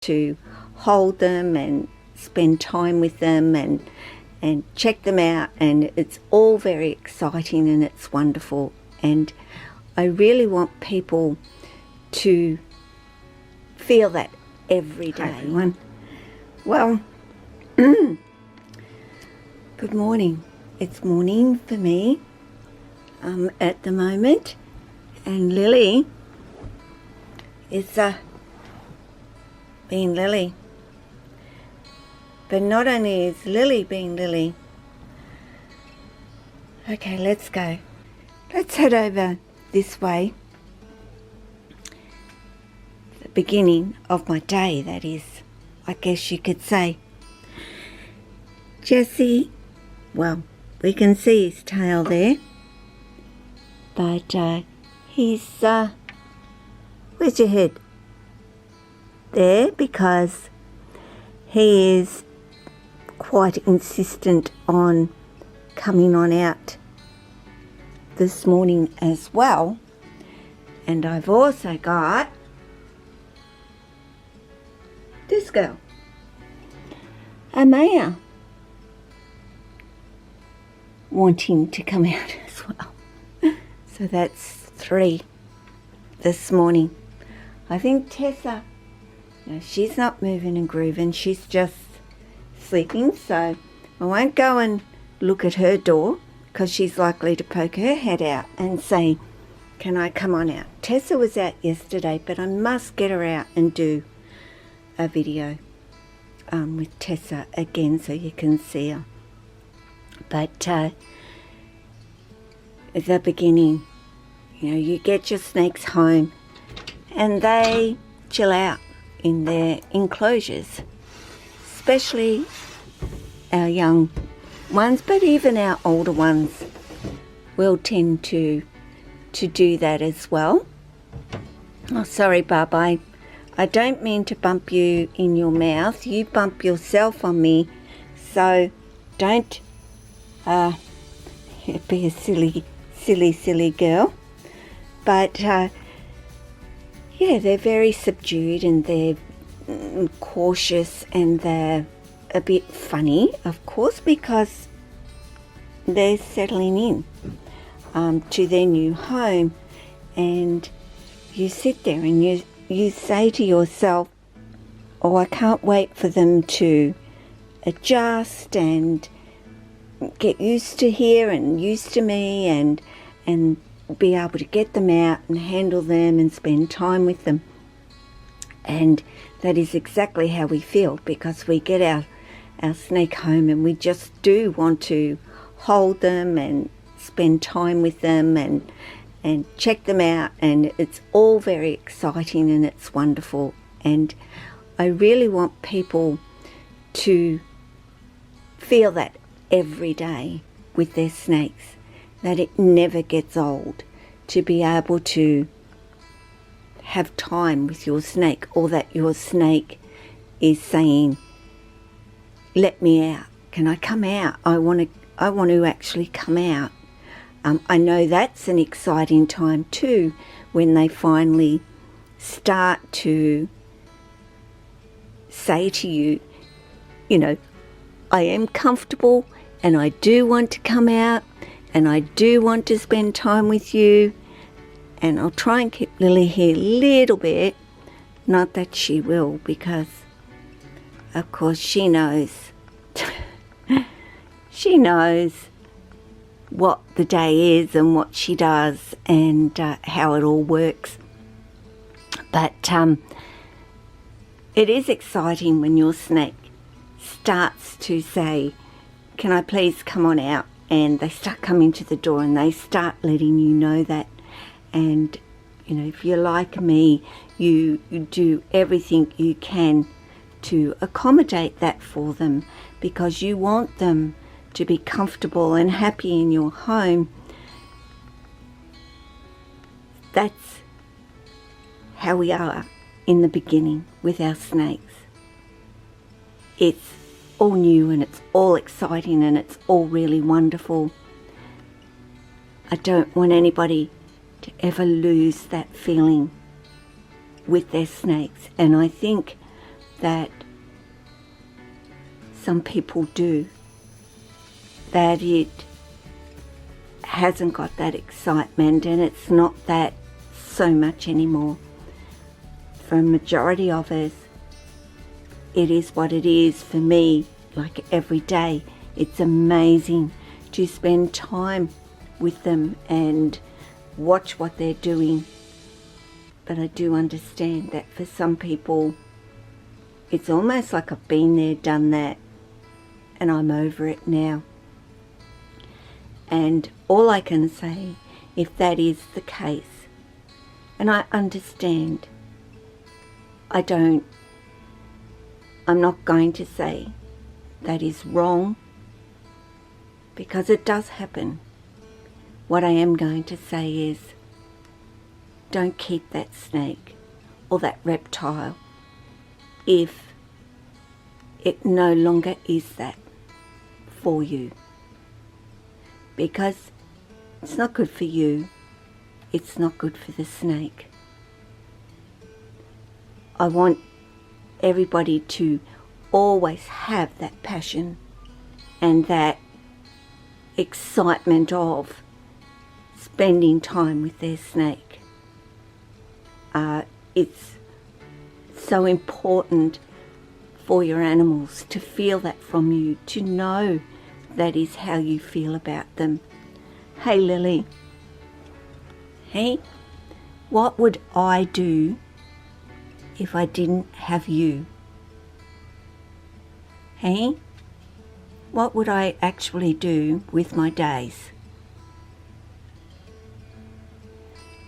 to hold them and spend time with them and check them out, and it's all very exciting and it's wonderful. And I really want people to feel that every day. Hi everyone. Well, good morning. It's morning for me at the moment, and Lily is being Lily. But not only is Lily being Lily. Okay, let's go. Let's head over this way. The beginning of my day, that is, I guess you could say. Jesse, well, we can see his tail there. But he's, where's your head? There, because he is quite insistent on coming on out this morning as well. And I've also got this girl, Amaya, wanting to come out as well. So that's 3 this morning. I think Tessa, no, she's not moving and grooving, she's just sleeping, so I won't go and look at her door because she's likely to poke her head out and say, can I come on out? Tessa was out yesterday, but I must get her out and do a video with Tessa again so you can see her. But at the beginning, you know, you get your snakes home and they chill out in their enclosures, especially our young ones, but even our older ones will tend to do that as well. Oh, sorry, Bub, I don't mean to bump you in your mouth. You bump yourself on me, so don't be a silly girl. But yeah, they're very subdued and they're cautious and they're a bit funny, of course, because they're settling in to their new home. And you sit there and you say to yourself, oh, I can't wait for them to adjust and get used to here and used to me and be able to get them out and handle them and spend time with them. And that is exactly how we feel, because we get our snake home and we just do want to hold them and spend time with them and check them out, and it's all very exciting and it's wonderful. And I really want people to feel that every day with their snakes, that it never gets old to be able to have time with your snake, or that your snake is saying, let me out, can I come out, I want to actually come out. I know that's an exciting time too, when they finally start to say to you, you know, I am comfortable and I do want to come out and I do want to spend time with you. And I'll try and keep Lily here a little bit. Not that she will, because of course she knows. She knows what the day is and what she does and how it all works. But it is exciting when your snake starts to say, can I please come on out? And they start coming to the door and they start letting you know that. And, you know, if you're like me, you do everything you can to accommodate that for them, because you want them to be comfortable and happy in your home. That's how we are in the beginning with our snakes. It's all new and it's all exciting and it's all really wonderful. I don't want anybody to ever lose that feeling with their snakes. And I think that some people do, that it hasn't got that excitement, and it's not that so much anymore. For a majority of us, it is what it is. For me, like every day, it's amazing to spend time with them and watch what they're doing. But I do understand that for some people, it's almost like I've been there, done that, and I'm over it now. And all I can say, if that is the case, and I understand, I'm not going to say that is wrong, because it does happen. What I am going to say is, don't keep that snake or that reptile if it no longer is that for you, because it's not good for you, it's not good for the snake. I want everybody to always have that passion and that excitement of spending time with their snake. It's so important for your animals to feel that from you, to know that is how you feel about them. Hey Lily, hey, what would I do if I didn't have you? Hey, what would I actually do with my days?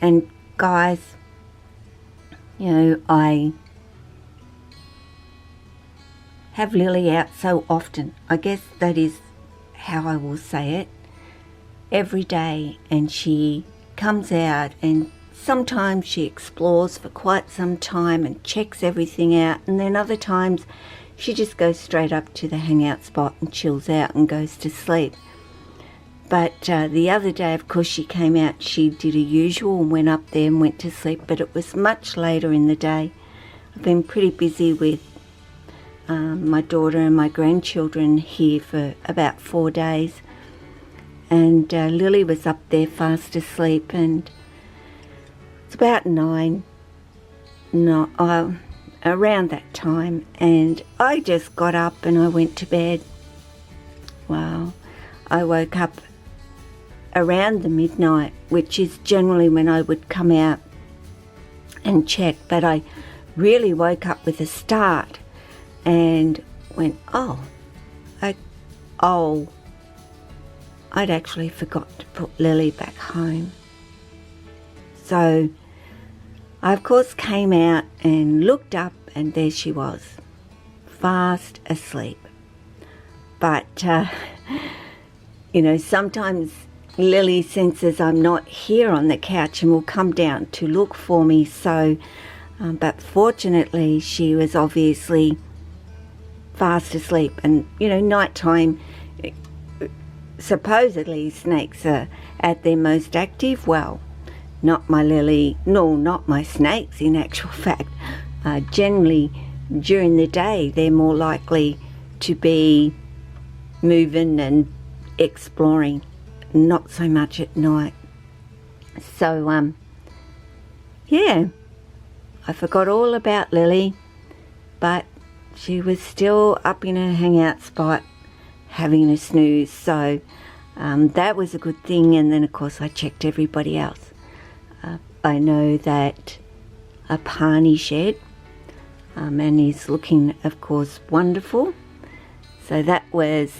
And guys, you know, I have Lily out so often. I guess that is how I will say it. Every day, and she comes out, and sometimes she explores for quite some time and checks everything out, and then other times she just goes straight up to the hangout spot and chills out and goes to sleep. But the other day, of course, she came out, she did a usual and went up there and went to sleep, but it was much later in the day. I've been pretty busy with my daughter and my grandchildren here for about 4 days, and Lily was up there fast asleep, and it's about 9, around that time, and I just got up and I went to bed. Well, I woke up around the midnight, which is generally when I would come out and check, but I really woke up with a start and went, I'd actually forgot to put Lily back home. So I of course came out and looked up, and there she was, fast asleep. But you know, sometimes Lily senses I'm not here on the couch and will come down to look for me. So, but fortunately, she was obviously fast asleep. And you know, nighttime, supposedly snakes are at their most active. Well, not my Lily, no, not my snakes. In actual fact, generally during the day, they're more likely to be moving and exploring, not so much at night. So yeah, I forgot all about Lily, but she was still up in her hangout spot having a snooze. So that was a good thing. And then of course I checked everybody else. I know that a Pani shed, and he's looking of course wonderful. So that was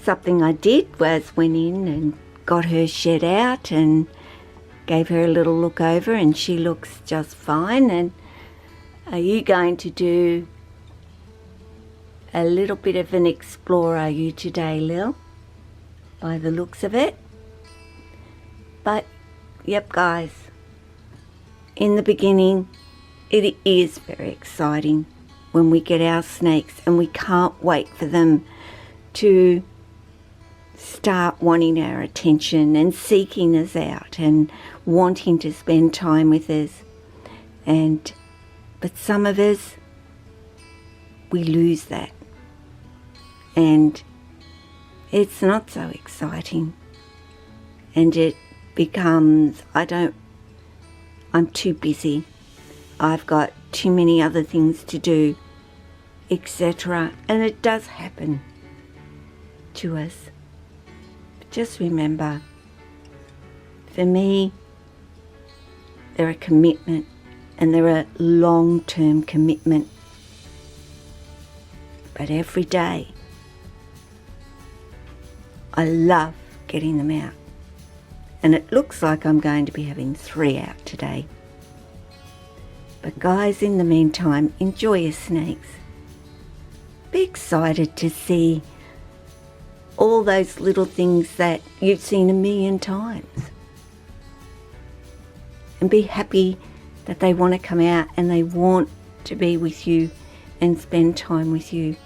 something I did, was went in and got her shed out and gave her a little look over, and she looks just fine. And are you going to do a little bit of an explorer, are you today, Lil? By the looks of it. But yep guys, in the beginning it is very exciting when we get our snakes, and we can't wait for them to start wanting our attention and seeking us out and wanting to spend time with us. And But some of us, we lose that. And it's not so exciting. And it becomes, I'm too busy. I've got too many other things to do, etc. And it does happen to us. But just remember, for me, they're a commitment, and they're a long-term commitment. But every day, I love getting them out. And it looks like I'm going to be having 3 out today. But guys, in the meantime, enjoy your snakes. Be excited to see all those little things that you've seen 1,000,000 times. And be happy that they want to come out and they want to be with you and spend time with you.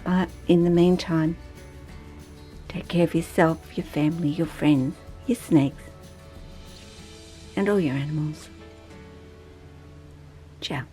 But in the meantime, take care of yourself, your family, your friends, your snakes, and all your animals. Ciao.